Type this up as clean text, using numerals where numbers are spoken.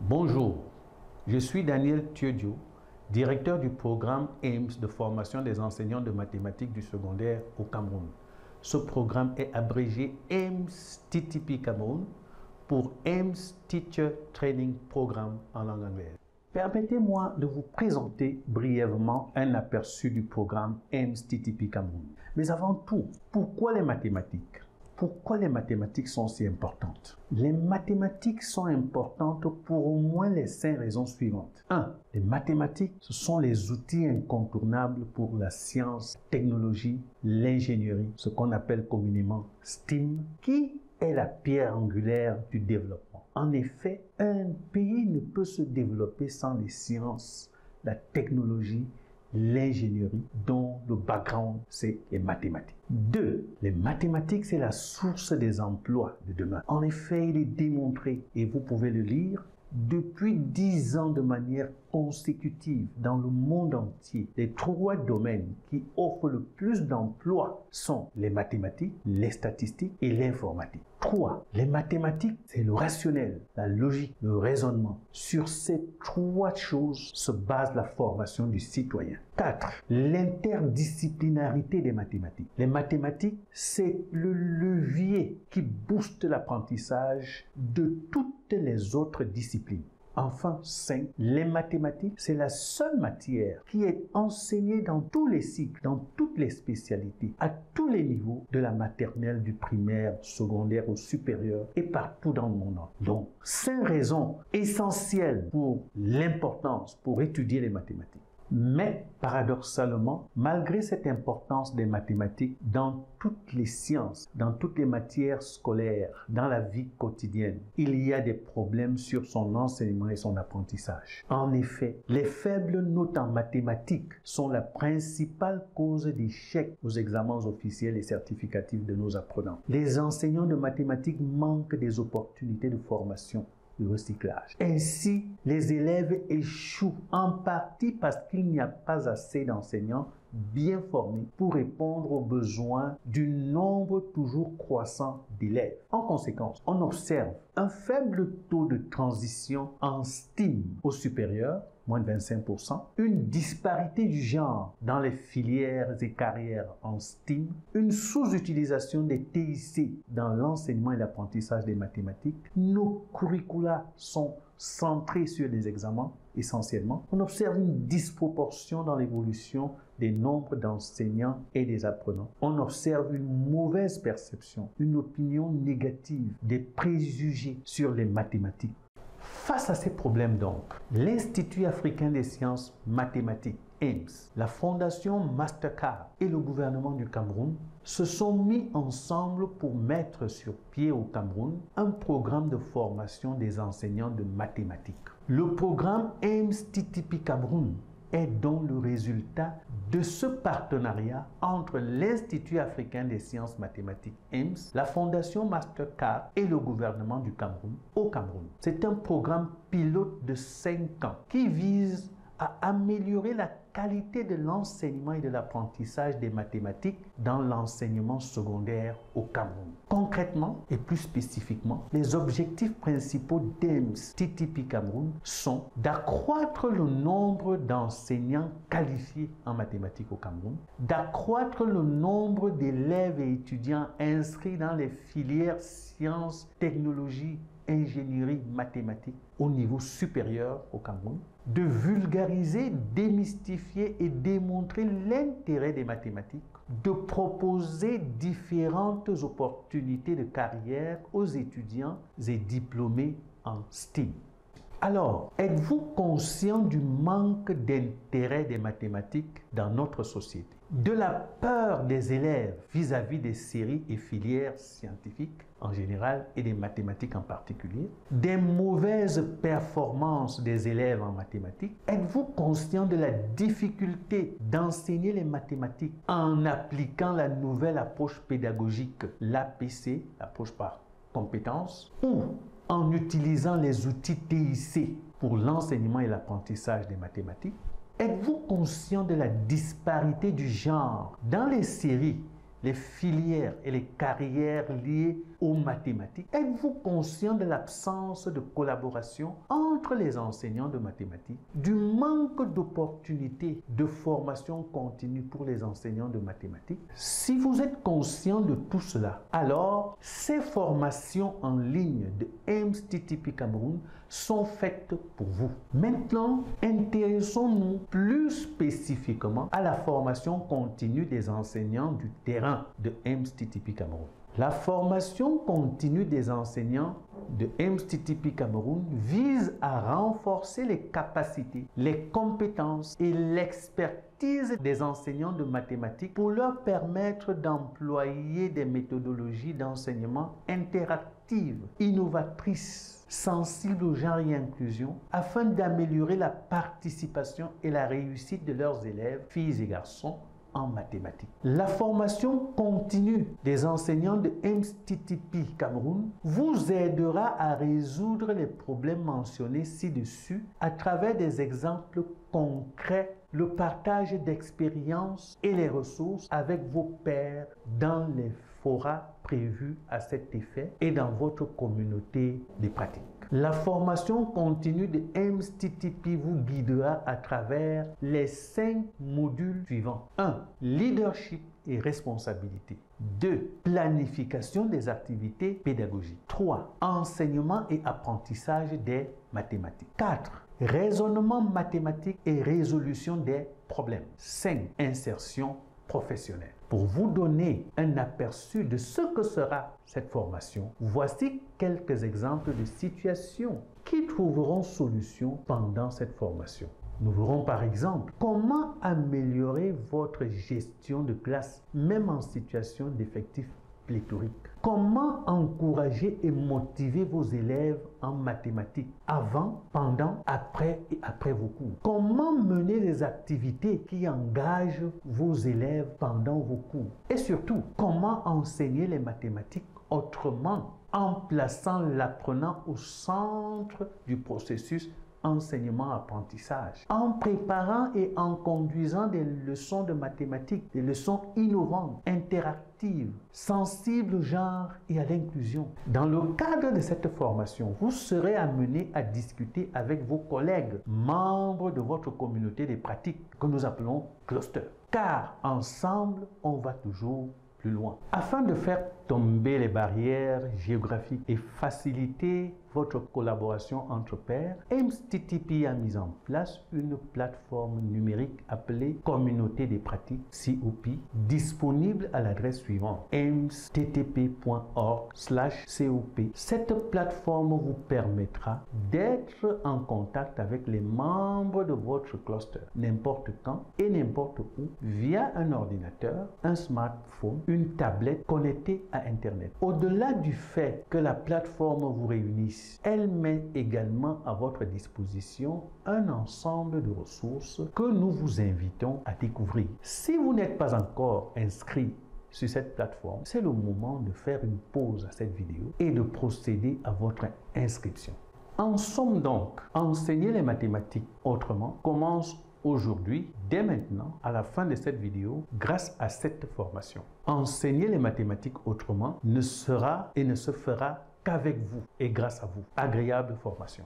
Bonjour, je suis Daniel Thiodio, directeur du programme AIMS de formation des enseignants de mathématiques du secondaire au Cameroun. Ce programme est abrégé AIMS TTP Cameroun pour AIMS Teacher Training Programme en langue anglaise. Permettez-moi de vous présenter brièvement un aperçu du programme AIMS TTP Cameroun. Mais avant tout, pourquoi les mathématiques ? Pourquoi les mathématiques sont si importantes? Les mathématiques sont importantes pour au moins les 5 raisons suivantes. 1. Les mathématiques, ce sont les outils incontournables pour la science, la technologie, l'ingénierie, ce qu'on appelle communément STEAM, qui est la pierre angulaire du développement. En effet, un pays ne peut se développer sans les sciences, la technologie, l'ingénierie dont le background c'est les mathématiques. 2. Les mathématiques c'est la source des emplois de demain. En effet, il est démontré, et vous pouvez le lire, depuis 10 ans de manière consécutive dans le monde entier, les 3 domaines qui offrent le plus d'emplois sont les mathématiques, les statistiques et l'informatique. 3. Les mathématiques, c'est le rationnel, la logique, le raisonnement. Sur ces 3 choses se base la formation du citoyen. 4. L'interdisciplinarité des mathématiques. Les mathématiques, c'est le levier qui booste l'apprentissage de toutes les autres disciplines. Enfin, 5. Les mathématiques, c'est la seule matière qui est enseignée dans tous les cycles, dans toutes les spécialités, à tous les niveaux, de la maternelle, du primaire, secondaire au supérieur et partout dans le monde. Donc, 5 raisons essentielles pour l'importance, pour étudier les mathématiques. Mais, paradoxalement, malgré cette importance des mathématiques dans toutes les sciences, dans toutes les matières scolaires, dans la vie quotidienne, il y a des problèmes sur son enseignement et son apprentissage. En effet, les faibles notes en mathématiques sont la principale cause d'échec aux examens officiels et certificatifs de nos apprenants. Les enseignants de mathématiques manquent des opportunités de formation, de recyclage. Ainsi, les élèves échouent en partie parce qu'il n'y a pas assez d'enseignants bien formés pour répondre aux besoins du nombre toujours croissant d'élèves. En conséquence, on observe un faible taux de transition en STEAM au supérieur, moins de 25%, une disparité du genre dans les filières et carrières en STEAM, une sous-utilisation des TIC dans l'enseignement et l'apprentissage des mathématiques. Nos curricula sont centrés sur les examens essentiellement. On observe une disproportion dans l'évolution des nombres d'enseignants et des apprenants. On observe une mauvaise perception, une opinion négative, des préjugés sur les mathématiques. Face à ces problèmes donc, l'Institut africain des sciences mathématiques, AIMS, la Fondation Mastercard et le gouvernement du Cameroun se sont mis ensemble pour mettre sur pied au Cameroun un programme de formation des enseignants de mathématiques. Le programme AIMS TTP Cameroun est donc le résultat de ce partenariat entre l'Institut africain des sciences mathématiques AIMS, la Fondation Mastercard et le gouvernement du Cameroun au Cameroun. C'est un programme pilote de 5 ans qui vise à améliorer la qualité de l'enseignement et de l'apprentissage des mathématiques dans l'enseignement secondaire au Cameroun. Concrètement et plus spécifiquement, les objectifs principaux d'AIMS TTP Cameroun sont d'accroître le nombre d'enseignants qualifiés en mathématiques au Cameroun, d'accroître le nombre d'élèves et étudiants inscrits dans les filières sciences, technologies, ingénierie mathématique au niveau supérieur au Cameroun, de vulgariser, démystifier et démontrer l'intérêt des mathématiques, de proposer différentes opportunités de carrière aux étudiants et diplômés en STEAM. Alors, êtes-vous conscient du manque d'intérêt des mathématiques dans notre société? De la peur des élèves vis-à-vis des séries et filières scientifiques en général et des mathématiques en particulier? Des mauvaises performances des élèves en mathématiques? Êtes-vous conscient de la difficulté d'enseigner les mathématiques en appliquant la nouvelle approche pédagogique, l'APC, l'approche par compétences, ou en utilisant les outils TIC pour l'enseignement et l'apprentissage des mathématiques? Êtes-vous conscient de la disparité du genre dans les séries les filières et les carrières liées aux mathématiques? Êtes-vous conscient de l'absence de collaboration entre les enseignants de mathématiques, du manque d'opportunités de formation continue pour les enseignants de mathématiques? Si vous êtes conscient de tout cela, alors ces formations en ligne de EMS-TTP Cameroun sont faites pour vous. Maintenant, intéressons-nous plus spécifiquement à la formation continue des enseignants du terrain de EMS-TTP Cameroun. La formation continue des enseignants de EMS-TTP Cameroun vise à renforcer les capacités, les compétences et l'expertise des enseignants de mathématiques pour leur permettre d'employer des méthodologies d'enseignement interactives, innovatrices, sensibles au genre et inclusion, afin d'améliorer la participation et la réussite de leurs élèves, filles et garçons, en mathématiques. La formation continue des enseignants de EMS-TTP Cameroun vous aidera à résoudre les problèmes mentionnés ci-dessus à travers des exemples concrets, le partage d'expériences et les ressources avec vos pairs dans les forats prévus à cet effet et dans votre communauté de pratique. La formation continue de EMS-TTP vous guidera à travers les 5 modules suivants. 1. Leadership et responsabilité. 2. Planification des activités pédagogiques. 3. Enseignement et apprentissage des mathématiques. 4. Raisonnement mathématique et résolution des problèmes. 5. Insertion professionnelle. Pour vous donner un aperçu de ce que sera cette formation, voici quelques exemples de situations qui trouveront solution pendant cette formation. Nous verrons par exemple comment améliorer votre gestion de classe, même en situation d'effectifs pléthoriques. Comment encourager et motiver vos élèves en mathématiques avant, pendant, après et après vos cours. Comment mener les activités qui engagent vos élèves pendant vos cours. Et surtout, comment enseigner les mathématiques autrement en plaçant l'apprenant au centre du processus enseignement-apprentissage, en préparant et en conduisant des leçons de mathématiques, des leçons innovantes, interactives, sensibles au genre et à l'inclusion. Dans le cadre de cette formation, vous serez amené à discuter avec vos collègues, membres de votre communauté des pratiques que nous appelons cluster. Car ensemble, on va toujours plus loin. Afin de faire tomber les barrières géographiques et faciliter votre collaboration entre pairs, EMS-TTP a mis en place une plateforme numérique appelée Communauté des pratiques COP, disponible à l'adresse suivante emsttp.org/COP. Cette plateforme vous permettra d'être en contact avec les membres de votre cluster n'importe quand et n'importe où via un ordinateur, un smartphone, une tablette connectée à Internet. Au-delà du fait que la plateforme vous réunisse, elle met également à votre disposition un ensemble de ressources que nous vous invitons à découvrir. Si vous n'êtes pas encore inscrit sur cette plateforme, c'est le moment de faire une pause à cette vidéo et de procéder à votre inscription. En somme donc, enseigner les mathématiques autrement commence aujourd'hui, dès maintenant, à la fin de cette vidéo, grâce à cette formation. Enseigner les mathématiques autrement ne sera et ne se fera qu'avec vous et grâce à vous. Agréable formation.